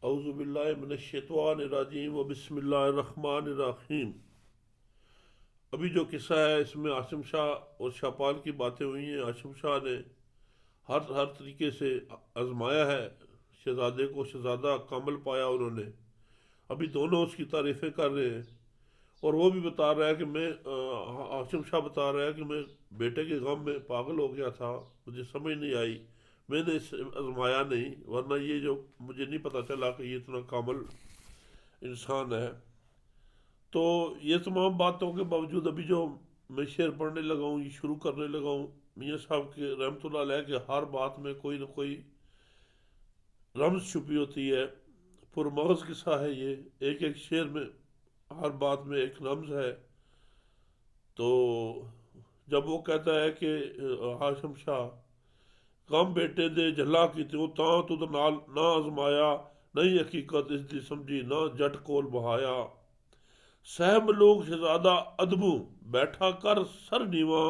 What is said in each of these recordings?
औज़ुबिल्लाहि मिनश्शैतानिर्रजीम व बिस्मिल्लाहिर्रहमानिर्रहीम। अभी जो किस्सा है इसमें आसिम शाह और शाहपाल की बातें हुई हैं। आसिम शाह ने हर हर तरीके से आजमाया है शहजादे को, शहजादा कामिल पाया उन्होंने। अभी दोनों उसकी तारीफ़ें कर रहे हैं और वो भी बता रहा है कि आसिम शाह बता रहा है कि मैं बेटे के गम में पागल हो गया था, मुझे समझ नहीं आई, मैंने इसे आजमाया नहीं, वरना ये जो मुझे नहीं पता चला कि ये इतना कामिल इंसान है। तो ये तमाम बातों के बावजूद अभी जो मैं शेर पढ़ने लगा हूँ, ये शुरू करने लगा हूँ, मियाँ साहब के रहमतुल्लाह अलैह के हर बात में कोई ना कोई रमज छुपी होती है। पुरमगज़ किस्सा है ये, एक एक शेर में हर बात में एक रमज है। तो जब वो कहता है कि हाशिम शाह कम बेटे दे जला की त्यों तां तुद नाल ना आजमाया, नहीं हकीकत इसकी समझी ना जट कोल बहाया। सहम लोग शहजादा अदबू बैठा कर सर नीवा,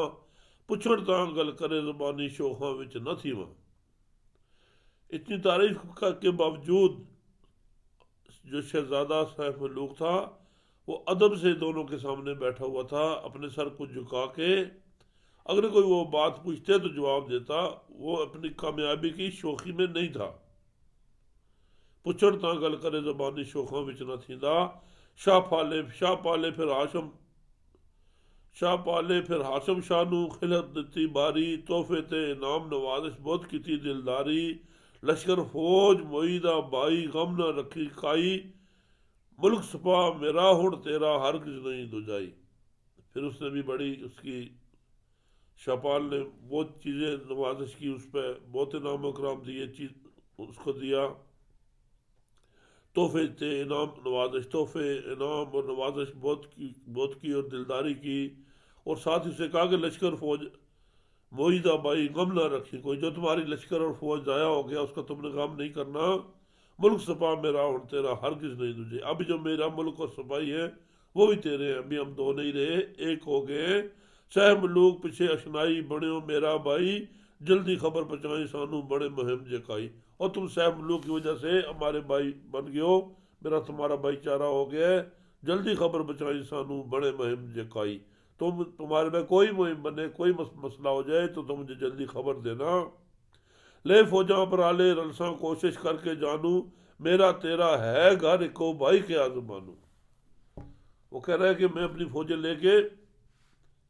पुछड़ तां गल करे ज़बानी शोखा विच न थी वहाँ। इतनी तारीफ के बावजूद जो शहजादा साहब मलूक था वो अदब से दोनों के सामने बैठा हुआ था, अपने सर को झुका के। अगर कोई वो बात पूछते तो जवाब देता, वो अपनी कामयाबी की शोखी में नहीं था। पुछड़ तां गल करे ज़बानी शोखा विच न थींदा। शाह पाले फिर हाशम शाह नू खिलत दिती बारी, तोहफे ते इनाम नवाजिश बहुत की दिलदारी। लश्कर फौज मोईदा बाई गम न रखी काई, मुल्क सपा मेरा हुण तेरा हरगिज़ नहीं दुजाई। फिर उसने भी बड़ी उसकी शाहपाल ने बहुत चीज़ें नवाजिश की, उस पर बहुत इनाम कराम दिए, चीज उसको दिया। तोहफे थे इनाम नवाजिश, तोहफे इनाम और नवाजिश बहुत की और दिलदारी की। और साथ ही उसे कहा कि लश्कर फौज मोईदा बाई गम ना रखी कोई, जो तुम्हारी लश्कर और फौज ज़ाया हो गया उसका तुमने गम नहीं करना। मुल्क सपा मेरा और तेरा हरगिज़ नहीं तुझे, अभी जो मेरा मुल्क और सपाई है वो भी तेरे हैं, अभी हम दो नहीं रहे एक हो गए। सहम लोग पीछे अशनाई बने हो मेरा भाई, जल्दी खबर पहुँचाई सानू बड़े मुहिम जकाई। और तुम सहम लोग की वजह से हमारे भाई बन गए हो, मेरा तुम्हारा भाईचारा हो गया है, जल्दी खबर पहुँचाई सानू बड़े मुहिम जकाई। तुम्हारे में कोई मुहिम बने, कोई मसला हो जाए तो तुम मुझे जल्दी खबर देना। ले फौजा पर आले रलसा कोशिश करके जानू, मेरा तेरा है घर को भाई के आजमानू। वो कह रहा है कि मैं अपनी फौजें लेके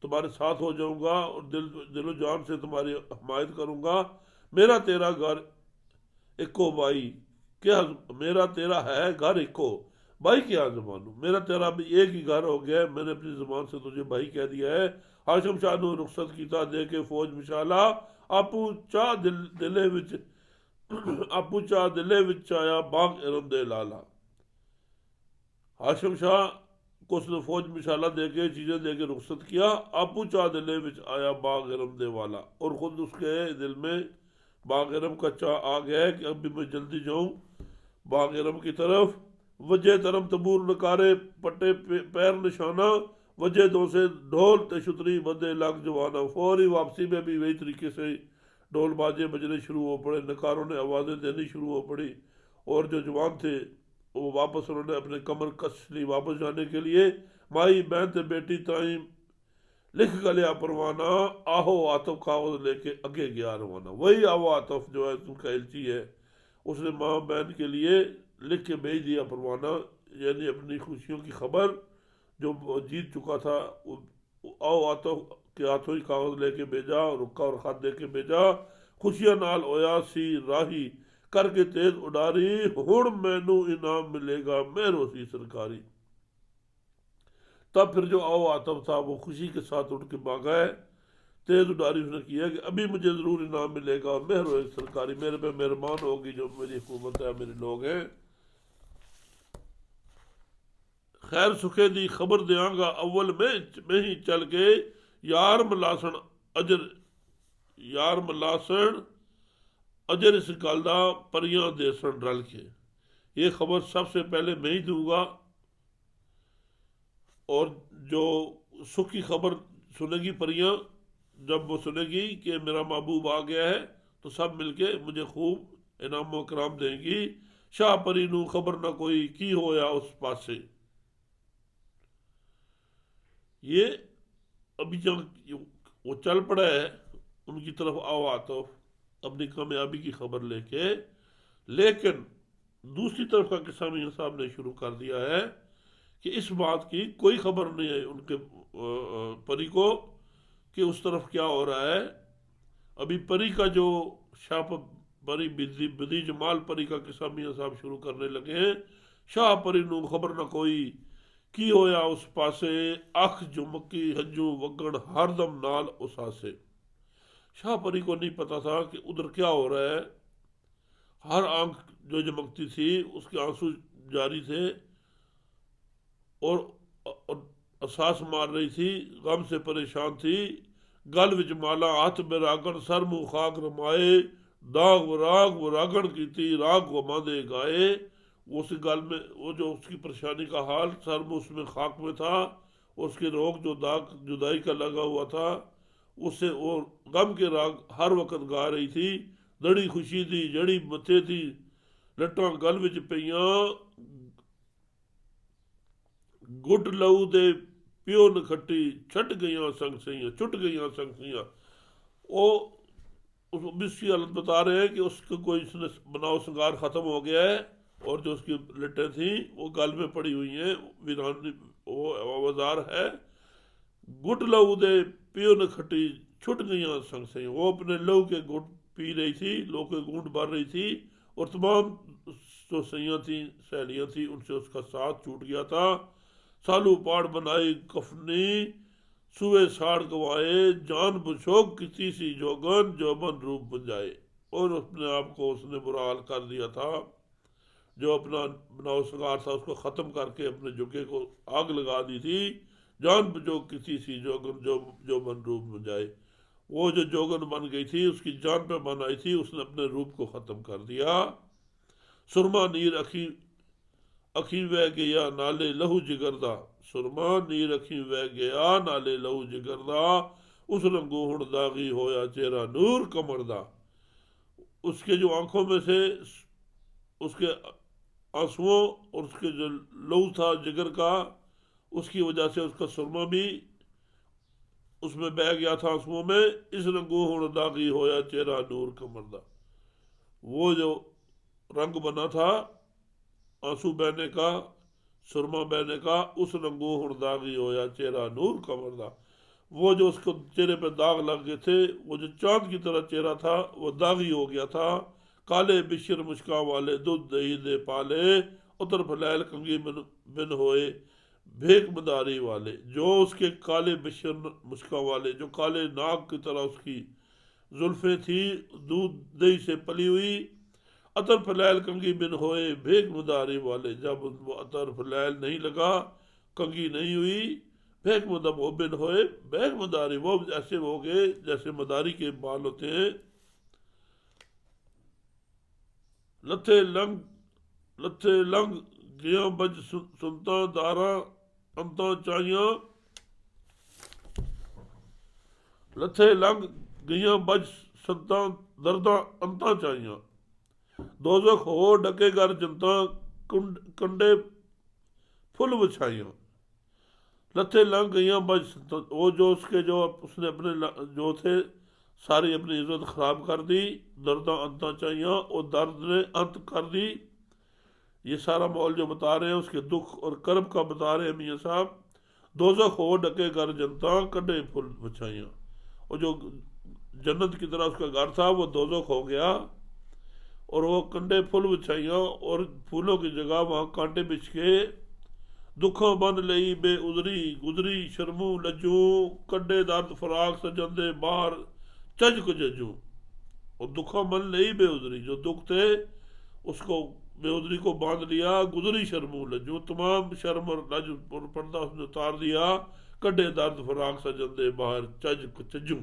तुम्हारे साथ हो जाऊंगा और दिलो जान से तुम्हारी हमायत करूंगा। मेरा तेरा घर इको भाई क्या, मेरा तेरा है घर इको भाई क्या जमानू, मेरा तेरा भी एक ही घर हो गया है, मैंने अपनी जुबान से तुझे भाई कह दिया है। हाशम शाह ने रुखसत किया दे के फौज मिशाला, आपू चाह दिले विच आपू चाह दिले विच आया बाग इरम दे लाला। हाशम शाह को उसने फौज मिशाला दे के चीज़ें दे के रुखसत किया। आपू चाह दिले विच आया बाग इरम दे वाला, और ख़ुद उसके दिल में बाग इरम का चाह आ गया है कि अभी मैं जल्दी जाऊँ बाग इरम की तरफ। वजह तरम तबूर नकारे पट्टे पैर निशाना, वजह दो से ढोल ते शुतरी बदे लग जवाना। फौरी वापसी में भी वही तरीके से ढोल बाजे बजने शुरू हो पड़े, नकारों ने आवाज़ें देनी शुरू हो पड़ी, और जो जवान थे वो वापस उन्होंने अपने कमर कस ली वापस जाने के लिए। माई बहन ते बेटी ताई लिख गलिया परवाना, आहो आतफ कागज लेके अगे गया रवाना। वही आओ आतफ जो है उनका एलची है, उसने माँ बहन के लिए लिख के भेज दिया परवाना, यानी अपनी खुशियों की खबर जो जीत चुका था। आओ आतफ के हाथों ही कागज लेके भेजा, रुका और खत दे के भेजा। खुशियां नाल ओया सी राही करके तेज उडारी, हुण मैनू इनाम मिलेगा मेरो सी सरकारी। तब फिर जो आओ आतफ था वो खुशी के साथ उठ के भागा है, तेज उडारी उसने किया कि अभी मुझे ज़रूर इनाम मिलेगा और मेहर होगी सरकारी, मेरे पे मेहरबान होगी जो मेरी हुकूमत है, मेरे लोग हैं। खैर सुखे दी खबर देंगा अव्वल में ही चल के, यार मलासण अजर यार मलासण अजर इस गल दा परियां देसन रल के। ये खबर सबसे पहले मैं ही दूंगा, और जो सुखी खबर सुनेगी परियां, जब वो सुनेगी कि मेरा महबूब आ गया है तो सब मिलके मुझे खूब इनाम कराम देंगी। शाह परी नू खबर ना कोई की होया उस पासे। ये अभी जब वो चल पड़ा है उनकी तरफ आवा तो अपनी कामयाबी की खबर लेके, लेकिन दूसरी तरफ का किस्सा मियां साहब ने शुरू कर दिया है कि इस बात की कोई खबर नहीं है उनके परी को कि उस तरफ क्या हो रहा है। अभी परी का जो शाह परी बदी जमाल परी का किस्सा मियां साहब शुरू करने लगे हैं। शाह परी नू खबर ना कोई की होया उस पासे, अख झुमकी हंजू वगड़ हरदम नाल उस आसे। शाह परी को नहीं पता था कि उधर क्या हो रहा है। हर आंख जो चमकती थी उसके आंसू जारी थे और असास मार रही थी, गम से परेशान थी। गल विच माला हाथ में रागण सर मुंह खाक रमाए, दाग व रागण की थी राग व मादे गाए। उस गल में वो जो उसकी परेशानी का हाल सर मुंह उसमें खाक में था, उसके रोग जो दाग जुदाई का लगा हुआ था उससे वो गम के राग हर वक्त गा रही थी। दड़ी खुशी थी जड़ी मथे थी लट्टां गल विच पईयां, गुट लहू दे प्यो नखट्टी छट गईयां संग सईयां छुट गईयां संग सईयां। वो उस उसकी हालत बता रहे हैं कि उसका कोई उसने बनाव श्रृंगार खत्म हो गया है और जो उसकी लट्टें थी वो गल में पड़ी हुई हैं, वीरान वो आवाजार है। गुट लहू दे प्यो नखट्टी छुट गईयां संग सईयां। वो अपने लहू के गुट पी रही थी, लहू के घूंट भर रही थी और तमाम जो सैयां थी सहेलियां थी उनसे उसका साथ छूट गया था। सालू पाड़ बनाई कफनी सुए साड़ गवाए, जान बुछोक किसी सी जोगन जोबन रूप बुझाए। और अपने आप को उसने बुरा हाल कर दिया था। जो अपना बनाव श्रृंगार था उसको ख़त्म करके अपने जुगे को आग लगा दी थी। जान बुझोक किसी सी जोगन जोबन रूप बुझाए। वो जो जोगन बन गई थी उसकी जान पे बन आई थी, उसने अपने रूप को ख़त्म कर दिया। सुरमा नीर अखी वह गया नाले लहू जिगरदा, सुरमा नीर अखी वह गया नाले लहू जिगरदा। उस रंगू हुण दागी होया चेहरा नूर कमर दा। उसके जो आंखों में से उसके आंसुओं और उसके जो लहू था जिगर का, उसकी वजह से उसका सुरमा भी उसमें बह गया था आंसुओं में। इस रंगू हुण दागी होया चेहरा नूर कमर दा। वो जो रंग बना था आंसू बहने का, सुरमा बहने का, उस रंगू हुण दागी होया चेहरा नूर कमर दा। वो जो उसको चेहरे पे दाग लग गए थे, वो जो चांद की तरह चेहरा था वो दागी हो गया था। काले बिशर मुश्का वाले दूध दही दे पाले, उतर फलैल कंगी बिन होए भेक मदारी वाले। जो उसके काले बिशर मुश्का वाले, जो काले नाग की तरह उसकी जुल्फें थी दूध दही से पली हुई। अतर फलैल कंगी बिन होए भेक मदारी वाले, जब उनको अतर फलैल नहीं लगा, कंगी नहीं हुई, भेक मदब वो बिन होए भेक मदारी, वो ऐसे हो गए जैसे मदारी के बाल होते हैं। लथे लंग गया बज सुनता दारा अंता चाहिया। लथे लंग गया बज संता दर्दा अंता चाहिया। दोजख हो डके घर जनता कंडे फुल बिछाइया। लथे लंग गईयां बज वो जो उसके जो उसने अपने जो थे सारी अपनी इज्जत खराब कर दी। दर्दा अंता चाहिए और दर्द ने अंत कर दी। ये सारा माहौल जो बता रहे हैं उसके दुख और कर्ब का बता रहे हैं मियाँ साहब। दोजख हो डके घर जनता कंडे फुल बिछाइया। और जो जन्नत की तरह उसका घर था वो दोजख हो गया और वो कंडे फुल बिछाइया और फूलों की जगह वहाँ कांटे बिछ के दुखों बन लई बे उदरी गुदरी शर्मू लज्जू कंडे दर्द फराक सजंदे बाहर चज को जजू। और दुखों बन लई बे उदरी, जो दुख थे उसको बेउदरी को बांध लिया। गुदरी शर्मू लज्जू, तमाम शर्म और लज और पर्दा उसने उतार दिया। कंडे दर्द फराक सजंदे बाहर चज को चजू।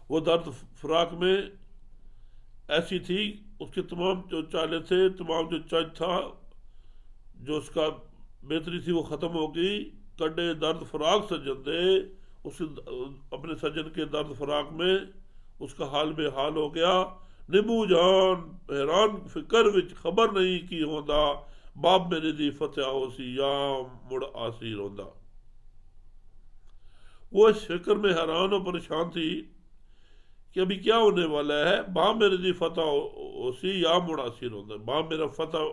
वो दर्द फराक में ऐसी थी, उसके तमाम जो चाले थे, तमाम जो चज था, जो उसका बेहतरी थी वो ख़त्म हो गई। कंडे दर्द फराक सजन दे, उस अपने सजन के दर्द फराक में उसका हाल बेहाल हो गया। निबू जान हैरान फिकर विच खबर नहीं की होंदा बाप मेरे दी फतेह होसी या मुड़ आसी रोंदा। वो इस फिक्र में हैरान और परेशान थी कि अभी क्या होने वाला है। बाप मेरे दी फतेह होसी या मुड़ आसी रोंदा, बाप मेरा फतेह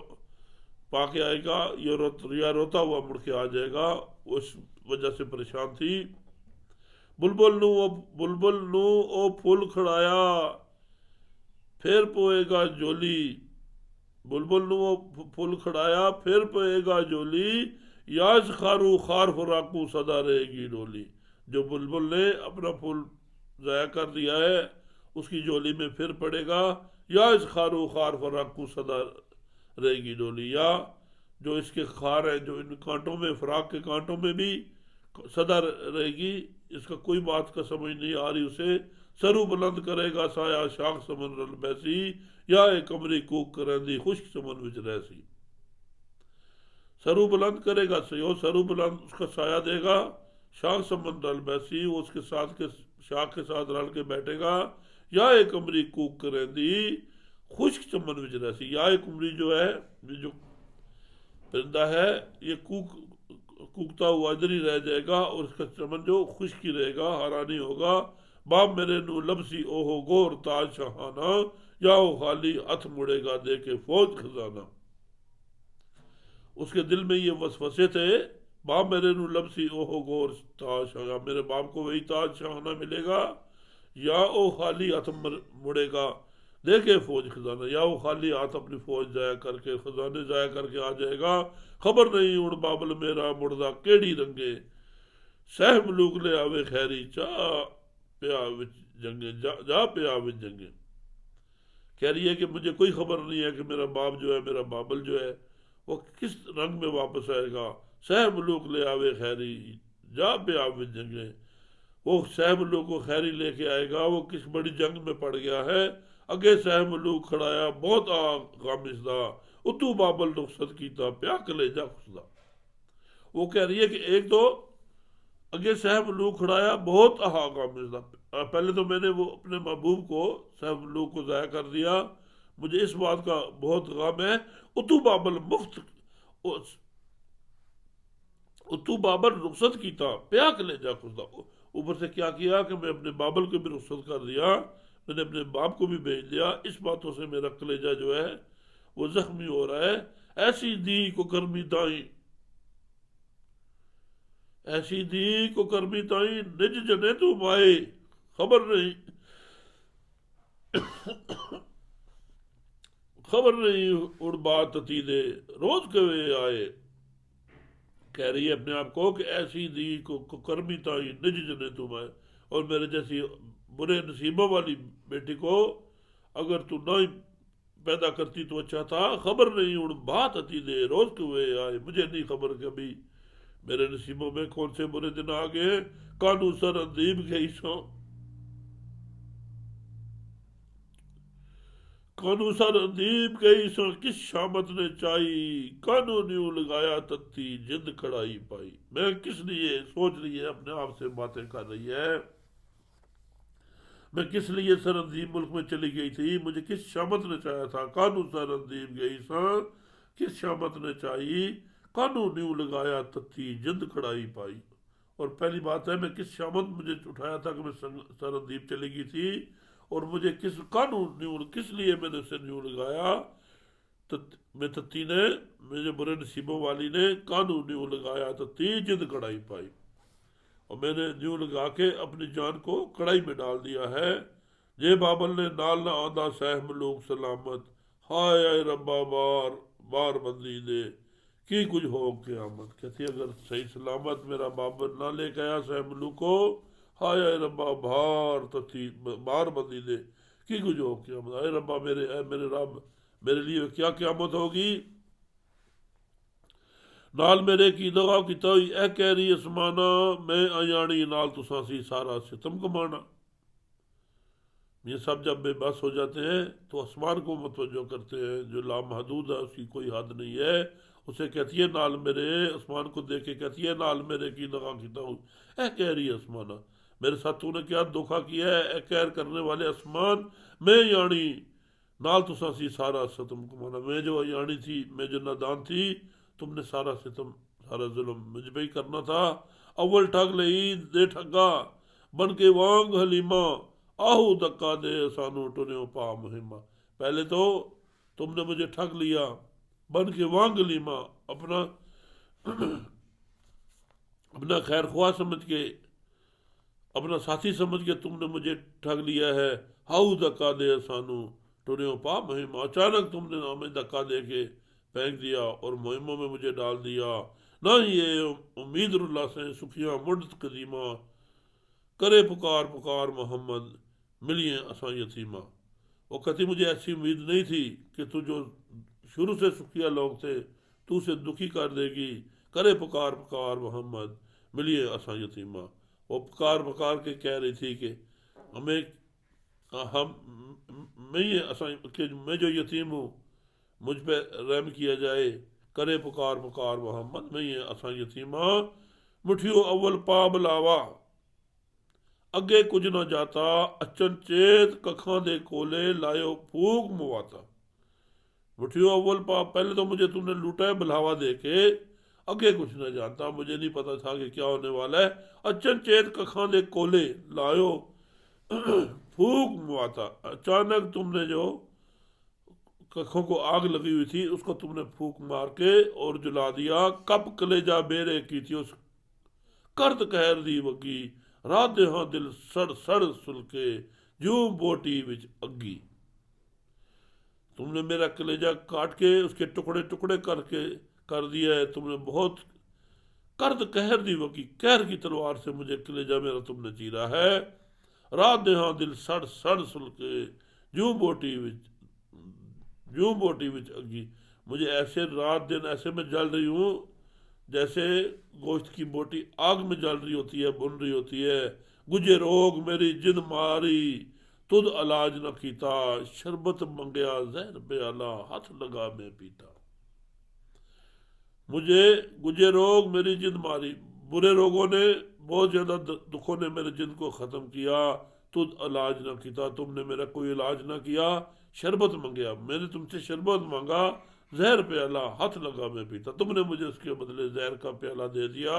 पाके आएगा या रोता हुआ मुड़ के आ जाएगा। उस वजह से परेशान थी। बुलबुल नू ओ फुल खड़ाया फिर पोएगा जोली, बुलबुल नू ओ फुल खड़ाया फिर पोएगा जोली, याज खारू खार फराकू सदा रहेगी डोली। जो बुलबुल ने अपना फूल ज़ाया कर दिया है उसकी जोली में फिर पड़ेगा, याज खारू खार फराकू सदा रहेगी डोली। या जो इसके खार है जो इन कांटों में फराक के कांटों में भी सदा रहेगी, इसका कोई बात का समझ नहीं आ रही उसे। सरू बुलंद करेगा साया शाख समन रल बैसी, या एक कमरी कूक करेंदी खुश्क समन विच रहसी। सरू बुलंद करेगा सरू बुलंद उसका साया देगा, शाख समन रल बैसी वो उसके साथ के शाख के साथ रल के बैठेगा। या एक कमरी कूक करेंदी खुश्क चमन विच रहसी। या एक कमरी जो है जो परिंदा है ये कूकता हुआ इधर ही रह जाएगा और इसका चमन जो खुश्की रहेगा, हरा नहीं होगा। बाप मेरे नू लबसी ओहो गोर ताज शहाना, या वो खाली हथ मुड़ेगा दे के फौज खजाना। उसके दिल में ये वसवसे थे, बाप मेरे नू लबसी ओहो गोर ताज शहाना, मेरे बाप को वही ताज शहाना मिलेगा, या वो खाली हथ मुड़ेगा देखे फौज खजाना, या वो खाली हाथ अपनी फौज जाया करके खजाने जाया करके आ जाएगा। खबर नहीं उड़ बाबल मेरा मुड़दा केड़ी रंगे, सह मलूक ले आवे खैरी चा प्या विच जंगे, जा प्या विच जंगे। कह रही है कि मुझे कोई खबर नहीं है कि मेरा बाप जो है मेरा बाबल जो है वो किस रंग में वापस आएगा। सह मलूक ले आवे खैरी जा प्या विच जंगे, वो सह मलूक को खैरी लेके आएगा, वो किस बड़ी जंग में पड़ गया है। अगे सह मलूक खड़ाया बहुत गामिसदा, उतू बाबल रुखसत कीता प्या कलेजा खुसदा। वो कह रही है कि एक तो अगे सह मलूक खड़ाया बहुत गामिसदा, पहले तो मैंने वो अपने महबूब को सह मलूक को ज़ाया कर दिया, मुझे इस बात का बहुत गम है। उतू बाबल उतू बाबल रुखसत कीता प्या कलेजा खुसदा, ऊपर से क्या किया कि मैं अपने बाबल को भी रुखसत कर दिया, मैंने अपने बाप को भी भेज दिया। इस बातों से मेरा कलेजा जो है वो जख्मी हो रहा है। ऐसी दी को कर्मी ताई, ऐसी दी को कर्मी ताई निज जने तू माए, खबर नहीं खबर नहीं उड़ बात ती दे रोज कवे आए। कह रही है अपने आप को कि ऐसी दी को कर्मी ताई निज जने तू माए, और मेरे जैसी बुरे नसीबों वाली बेटी को अगर तू ना ही पैदा करती तो अच्छा था। खबर नहीं उड़ बात अति दे रोज कुए आए, मुझे नहीं खबर कभी मेरे नसीबों में कौन से बुरे दिन आ गए। कानू सर अंदीब गई सो, कानू सर अंदीब गई सो किस शामत ने चाई, कानू न्यू लगाया तत्ती जिंद खड़ाई पाई। मैं किस लिए सोच रही है अपने आप से बातें कर रही है, मैं किस लिए सरंदीप मुल्क में चली गई थी, मुझे किस शामत ने चाहा था। कानू सरंदीप गई सा किस शामत ने चाहिए, कानू न्यू लगाया तत्ती जिंद खड़ाई पाई। और पहली बात है मैं किस शामत मुझे उठाया था कि मैं सरंदीप चली गई थी, और मुझे किस कानू न्यू किस लिए मैंने उसे न्यू लगाया। मैं तत्ती ने मुझे बुरे नसीबों वाली ने कानू न्यू लगाया तत्ती जिंद खड़ाई पाई, और मैंने न्यू लगा के अपनी जान को कढ़ाई में डाल दिया है। जे बाबल ने नाल ना आंदा सह मलूक सलामत, हाय आए रब्बा बार बार बंदी दे की कुछ हो क़यामत। कहती अगर सही सलामत मेरा बाबल ना लेके आया सह मलूक को, हाय आए रब्बा भार तथी बार बंदी दे की कुछ हो क़यामत। आए रब्बा मेरे रब मेरे लिए क्या क़यामत होगी। नाल मेरे की दगा की तोई ए कह रही असमाना, मैं अयानी नाल तुसा सी सारा सितम कमाना। ये सब जब बेबस हो जाते हैं तो आसमान को मुतवज्जो करते हैं, जो लामहदूद है उसकी कोई हद नहीं है। उसे कहती है नाल मेरे, आसमान को देख के कहती है नाल मेरे की दगा की तोई ए कह रही आसमाना, मेरे साथ तूने क्या धोखा किया है ए कहर करने वाले आसमान। मैं यानी नाल तुसा सी सारा सितम कमाना, मैं जो अयानी थी, मैं जो नादान थी, तुमने सारा सितम सारा जुल्म मुझ पे ही करना था। अव्वल ठग लई दे ठगा, बन के वांग हलीमा, आहू धक्का दे सानू टुन्यो पा मुहिमा। पहले तो तुमने मुझे ठग लिया बन के वांग हलीमा, अपना अपना खैर ख्वाह समझ के, अपना साथी समझ के तुमने मुझे ठग लिया है। हाउ धक्का दे सानू टुरियो पा मुहिम, अचानक तुमने हमें धक्का दे के फेंक दिया और मुहिमों में मुझे डाल दिया। ना ये उम्मीद रुल्ला से सुखिया मुड कदीमा, करे पुकार पुकार मोहम्मद मिलिए असा यतीमा। वो कहती मुझे ऐसी उम्मीद नहीं थी कि तू जो शुरू से सुखिया लोग थे तू उसे दुखी कर देगी। करे पुकार पुकार मोहम्मद मिलिए असा यतीमा। वो पुकार पुकार के कह रही थी कि हमें हम मैं ये असा कि मैं जो यतीम हूँ मुझ पे रहम किया जाए। करे पुकार पुकार मोहम्मद मैं ये असा यतीमा, मुठियो अव्वल पा बुलावा, अगे कुछ ना जाता, अचन चेत कखा दे कोले लायो फूक मुवाता। मुठियो अव्वल पा, पहले तो मुझे तुमने लूटा है बुलावा दे के, अगे कुछ ना जानता, मुझे नहीं पता था कि क्या होने वाला है। अचन चेत कखा दे कोले लायो फूक मुवाता, अचानक तुमने जो कखों को आग लगी हुई थी उसको तुमने फूक मार के और जला दिया। कब कलेजा बेरे की थी उस करत कहर दी वगी, रात दे हाँ दिल सड़ सड़ सुलके, जूं बोटी विच अग्गी। तुमने मेरा कलेजा काट के उसके टुकड़े टुकड़े करके कर दिया है। तुमने बहुत कर्द कहर दी वगी, कहर की तलवार से मुझे कलेजा मेरा तुमने चीरा है। रात दे हाँ दिल सड़ सड़ सुलके, जूं बोटी विच जूं बोटी विच अग्गी। मुझे ऐसे रात दिन ऐसे मैं जल रही हूँ जैसे गोश्त की बोटी आग में जल रही होती है, बुन रही होती है। गुजे रोग मेरी जिंद मारी, तुद इलाज न कीता, शरबत मंगया जहर प्याला, हाथ लगा मैं पीता। मुझे गुजे रोग मेरी जिंद मारी, बुरे रोगों ने बहुत ज्यादा दुखों ने मेरे जिंद को खत्म किया। तुद इलाज न कीता, तुमने मेरा कोई इलाज न किया। शरबत मंगया, मैंने तुमसे शरबत मांगा, जहर प्याला हाथ लगा मैं पीता, तुमने मुझे उसके बदले जहर का प्याला दे दिया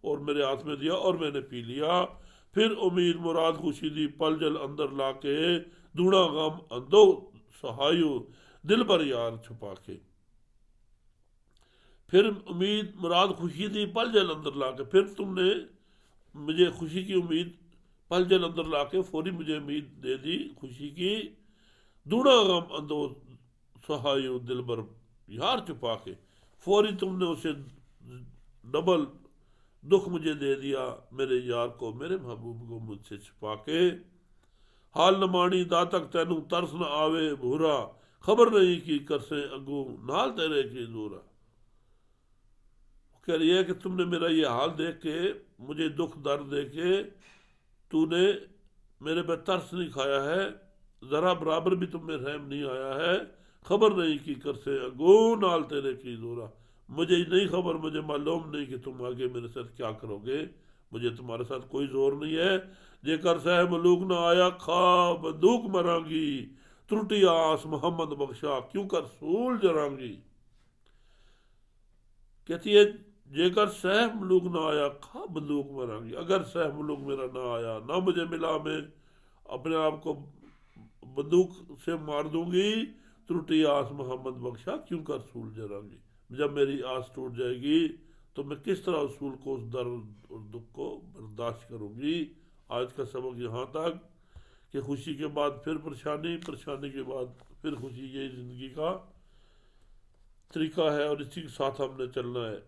और मेरे हाथ में दिया और मैंने पी लिया। फिर उम्मीद मुराद खुशी दी पल जल अंदर लाके, दूना गम अंदो सहायु दिल पर यार छुपा के। फिर उम्मीद मुराद खुशी दी पल जल अंदर लाके, फिर तुमने मुझे खुशी की उम्मीद पल जल अंदर लाके फौरी मुझे उम्मीद दे दी खुशी की। दूना गम अंदो सहायु दिल पर यार छुपा के, फौरी तुमने उसे डबल दुख मुझे दे दिया मेरे यार को, मेरे महबूब को मुझसे छुपा के। हाल न मानी दातक तैनू तरस न आवे भूरा, खबर नहीं की कर से अगू नाल तेरे की दूरा। कह रही है कि तुमने मेरा ये हाल देख के, मुझे दुख दर्द दे के तूने मेरे पे तरस नहीं खाया है, जरा बराबर भी तुम में रहम नहीं आया है। खबर नहीं की कर से अगो नाल तेरे की दूरा, मुझे नहीं खबर, मुझे मालूम नहीं कि तुम आगे मेरे साथ क्या करोगे, मुझे तुम्हारे साथ कोई जोर नहीं है। जेकर सह मलूक ना आया खा बंदूक मरांगी, त्रुटि आस मोहम्मद बख्शा क्यों कर सूल जरांगी। कहती है जेकर सह मलूक ना आया खा बंदूक मरांगी, अगर सह मलूक मेरा ना आया, ना मुझे मिला, मैं अपने आप को बंदूक से मार दूंगी। त्रुटि आस मोहम्मद बख्शा क्यों कर सूल जरांगी, जब मेरी आस टूट जाएगी तो मैं किस तरह उसूल को, उस दर्द और दुख को बर्दाश्त करूंगी। आज का सबक यहाँ तक कि खुशी के बाद फिर परेशानी, परेशानी के बाद फिर खुशी, यही ज़िंदगी का तरीका है और इसी के साथ हमने चलना है।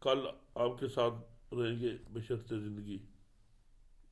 कल आपके साथ रहेंगे बशर्ते ज़िंदगी।